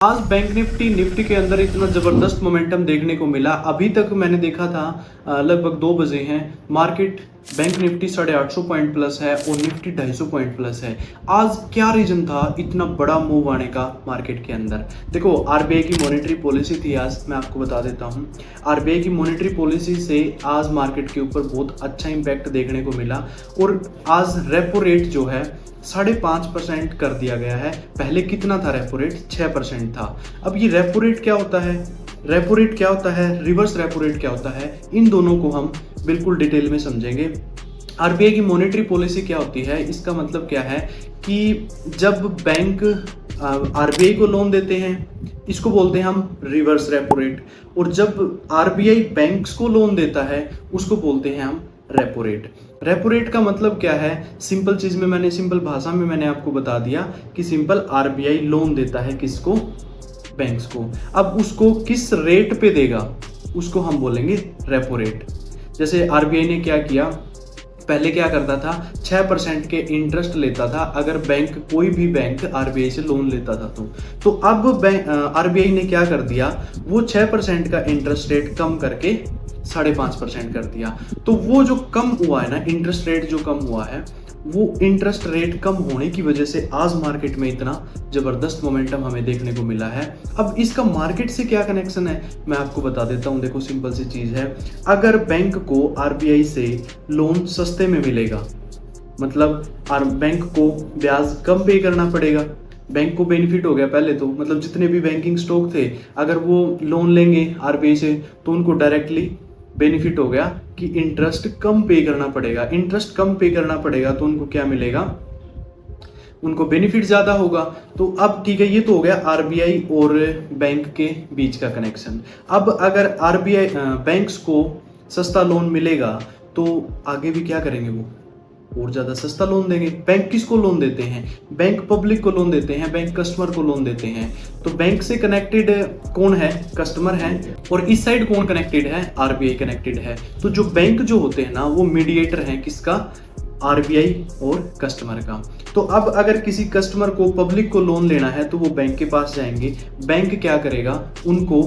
आज bank Nifty के अंदर इतना ज़बरदस्त मोमेंटम देखने को मिला। अभी तक मैंने देखा था लगभग 2 बजे हैं, market bank Nifty 850 point plus है और निफ्टी 250 पॉइंट प्लस है। आज क्या रीज़न था इतना बड़ा मूव आने का मार्केट के अंदर? देखो, आरबीआई की मॉनेटरी पॉलिसी थी। आज मैं आपको बता देता हूँ, आरबीआई की मॉनेटरी पॉलिसी से आज मार्केट के ऊपर बहुत अच्छा इम्पैक्ट देखने को मिला और आज रेपो रेट जो है 5.5% कर दिया गया है। पहले कितना था रेपो रेट? 6% था। अब ये रेपो रेट क्या होता है, रेपो रेट क्या होता है, रिवर्स रेपो रेट क्या होता है, इन दोनों को हम बिल्कुल डिटेल में समझेंगे। आरबीआई की मॉनेटरी पॉलिसी क्या होती है, इसका मतलब क्या है कि जब बैंक आरबीआई को लोन देते हैं, इसको बोलते हैं हम रिवर्स रेपो रेट, और जब आरबीआई बैंक्स को लोन देता है उसको बोलते हैं हम रेपो रेट। रेपो रेट का मतलब क्या है? सिंपल चीज में सिंपल भाषा में मैंने आपको बता दिया कि सिंपल आरबीआई लोन देता है किसको? बैंक्स को। अब उसको किस रेट पे देगा उसको हम बोलेंगे रेपो रेट। जैसे आरबीआई ने क्या किया, पहले क्या करता था, 6% के इंटरेस्ट लेता था अगर बैंक, कोई भी बैंक आरबीआई से लोन लेता था तो अब आरबीआई ने क्या कर दिया, वो 6% का इंटरेस्ट रेट कम करके 5.5% कर दिया। तो वो जो कम हुआ है ना, इंटरेस्ट रेट जो कम हुआ है, वो इंटरेस्ट रेट कम होने की वजह से आज मार्केट में इतना जबरदस्त मोमेंटम हमें देखने को मिला है। अब इसका मार्केट से क्या कनेक्शन है मैं आपको बता देता हूं। देखो, सिंपल सी चीज है, अगर बैंक को आरबीआई से लोन सस्ते में मिलेगा, मतलब बैंक को ब्याज कम पे करना पड़ेगा, बैंक को बेनिफिट हो गया। पहले तो मतलब जितने भी बैंकिंग स्टॉक थे, अगर वो लोन लेंगे आरबीआई से तो उनको डायरेक्टली बेनिफिट हो गया कि इंटरेस्ट कम पे करना पड़ेगा। इंटरेस्ट कम पे करना पड़ेगा तो उनको क्या मिलेगा? उनको बेनिफिट ज्यादा होगा। तो अब ठीक है, ये तो हो गया आरबीआई और बैंक के बीच का कनेक्शन। अब अगर आरबीआई बैंक्स को सस्ता लोन मिलेगा तो आगे भी क्या करेंगे, वो और ज्यादा सस्ता लोन देंगे। बैंक किसको लोन देते हैं? बैंक पब्लिक को लोन देते हैं, बैंक कस्टमर को लोन देते हैं। तो बैंक से कनेक्टेड कौन है? कस्टमर है। और इस साइड कौन कनेक्टेड है? आरबीआई कनेक्टेड है। तो जो बैंक जो होते हैं ना, वो मीडिएटर हैं किसका? आरबीआई और कस्टमर का। तो अब अगर किसी कस्टमर को, पब्लिक को लोन लेना है तो वो बैंक के पास जाएंगे, बैंक क्या करेगा, उनको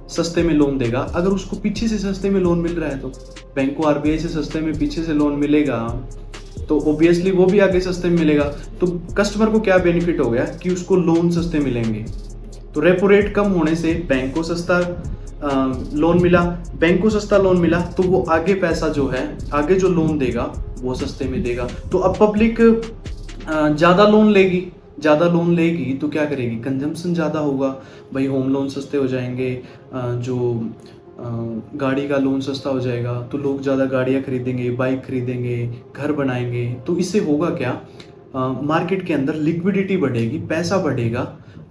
सस्ते में लोन देगा। अगर उसको पीछे से सस्ते में लोन मिल रहा है तो बैंक को आरबीआई से सस्ते में पीछे से लोन मिलेगा तो ऑब्वियसली वो भी आगे सस्ते में मिलेगा। तो कस्टमर को क्या बेनिफिट हो गया कि उसको लोन सस्ते मिलेंगे। तो रेपो रेट कम होने से बैंक को सस्ता लोन मिला, बैंक को सस्ता लोन मिला तो वो आगे पैसा जो है, आगे जो लोन देगा वो सस्ते में देगा। तो अब पब्लिक ज़्यादा लोन लेगी, ज़्यादा लोन लेगी तो क्या करेगी? कंजम्पशन ज़्यादा होगा भाई, होम लोन सस्ते हो जाएंगे, जो गाड़ी का लोन सस्ता हो जाएगा तो लोग ज़्यादा गाड़ियाँ खरीदेंगे, बाइक खरीदेंगे, घर बनाएंगे। तो इससे होगा क्या, मार्केट के अंदर लिक्विडिटी बढ़ेगी, पैसा बढ़ेगा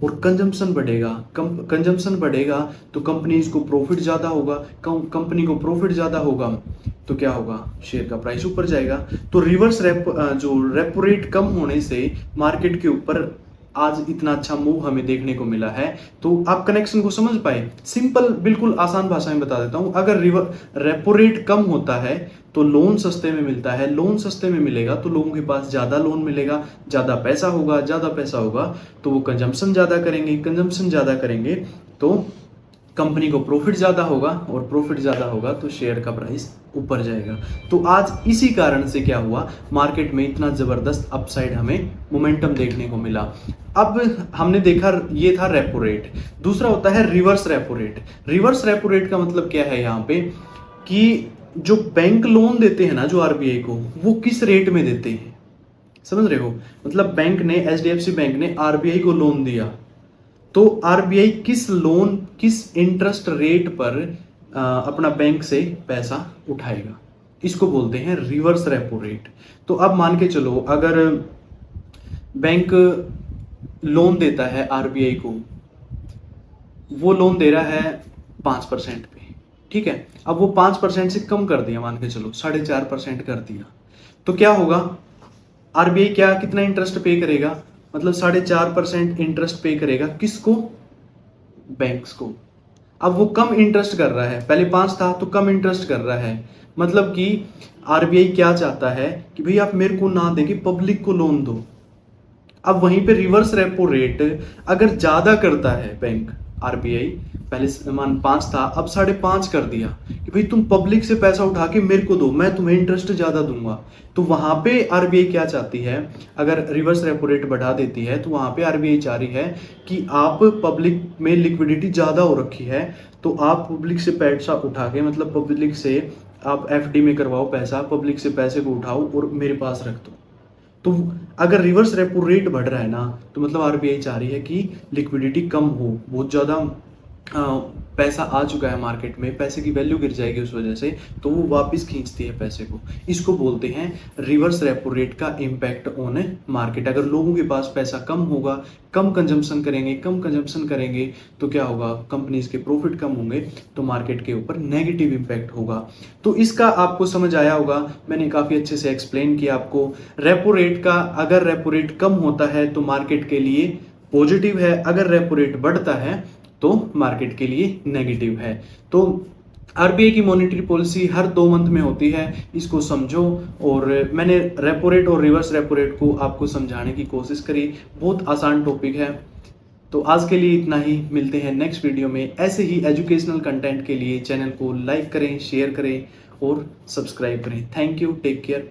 और कंजम्पशन बढ़ेगा। कंजम्पशन बढ़ेगा तो कंपनीज को प्रॉफिट ज़्यादा होगा, कंपनी को प्रॉफिट ज़्यादा होगा तो क्या होगा, शेयर का प्राइस ऊपर जाएगा। तो रिवर्स जो रेपो रेट कम होने से मार्केट के ऊपर आज इतना अच्छा मूव हमें देखने को मिला है। तो आप कनेक्शन को समझ पाए? सिंपल, बिल्कुल आसान भाषा में बता देता हूं। अगर रेपो रेट कम होता है तो लोन सस्ते में मिलता है, लोन सस्ते में मिलेगा तो लोगों के पास ज्यादा लोन मिलेगा, ज्यादा पैसा होगा, ज्यादा पैसा होगा तो वो कंजम्पशन ज्यादा करेंगे, कंजम्पशन ज्यादा करेंगे तो कंपनी को प्रॉफिट ज़्यादा होगा, और प्रॉफिट ज़्यादा होगा तो शेयर का प्राइस ऊपर जाएगा। तो आज इसी कारण से क्या हुआ, मार्केट में इतना ज़बरदस्त अपसाइड हमें मोमेंटम देखने को मिला। अब हमने देखा ये था रेपो रेट। दूसरा होता है reverse repo rate. Reverse repo rate का मतलब क्या है यहाँ पे कि जो बैंक लोन देते हैं ना, जो आरबीआई को, वो किस रेट में देते हैं, समझ रहे हो? मतलब बैंक ने, एचडीएफसी बैंक ने आरबीआई को लोन दिया तो आरबीआई किस इंटरेस्ट रेट पर अपना बैंक से पैसा उठाएगा, इसको बोलते हैं रिवर्स रेपो रेट। तो अब मान के चलो, अगर बैंक लोन देता है आरबीआई को, वो लोन दे रहा है 5% पे, ठीक है। अब वो 5% से कम कर दिया, मान के चलो 4.5% कर दिया, तो क्या होगा, आरबीआई क्या, कितना इंटरेस्ट पे करेगा, मतलब 4.5% इंटरेस्ट पे करेगा किसको? बैंक्स को। अब वो कम इंटरेस्ट कर रहा है, पहले 5 था तो कम इंटरेस्ट कर रहा है। मतलब कि आरबीआई क्या चाहता है कि भाई आप मेरे को ना देके पब्लिक को लोन दो। अब वहीं पे रिवर्स रेपो रेट अगर ज़्यादा करता है बैंक, आरबीआई पहले मान 5 था, अब 5.5 कर दिया कि भाई तुम पब्लिक से पैसा उठा के मेरे को दो, मैं तुम्हें इंटरेस्ट ज़्यादा दूंगा। तो वहाँ पे आरबीआई क्या चाहती है, अगर रिवर्स रेपो रेट बढ़ा देती है तो वहाँ पे आरबीआई चाह रही है कि आप पब्लिक में लिक्विडिटी ज़्यादा हो रखी है, तो आप पब्लिक से पैसा उठा के, मतलब पब्लिक से आप एफडी में करवाओ पैसा, पब्लिक से पैसे को उठाओ और मेरे पास रख दो। तो अगर रिवर्स रेपो रेट बढ़ रहा है ना, तो मतलब आरबीआई चाह रही है कि लिक्विडिटी कम हो, बहुत ज़्यादा पैसा आ चुका है मार्केट में, पैसे की वैल्यू गिर जाएगी उस वजह से, तो वो वापस खींचती है पैसे को। इसको बोलते हैं रिवर्स रेपो रेट का इम्पैक्ट ऑन मार्केट। अगर लोगों के पास पैसा कम होगा, कम कंजम्पशन करेंगे तो क्या होगा, कंपनीज के प्रॉफिट कम होंगे, तो मार्केट के ऊपर नेगेटिव इम्पैक्ट होगा। तो इसका आपको समझ आया होगा, मैंने काफ़ी अच्छे से एक्सप्लेन किया आपको। रेपो रेट का, अगर रेपो रेट कम होता है तो मार्केट के लिए पॉजिटिव है, अगर रेपो रेट बढ़ता है तो मार्केट के लिए नेगेटिव है। तो आरबीआई की मॉनेटरी पॉलिसी हर 2 मंथ में होती है, इसको समझो। और मैंने रेपो रेट और रिवर्स रेपो रेट को आपको समझाने की कोशिश करी, बहुत आसान टॉपिक है। तो आज के लिए इतना ही, मिलते हैं नेक्स्ट वीडियो में। ऐसे ही एजुकेशनल कंटेंट के लिए चैनल को लाइक करें, शेयर करें और सब्सक्राइब करें। Thank you, take care.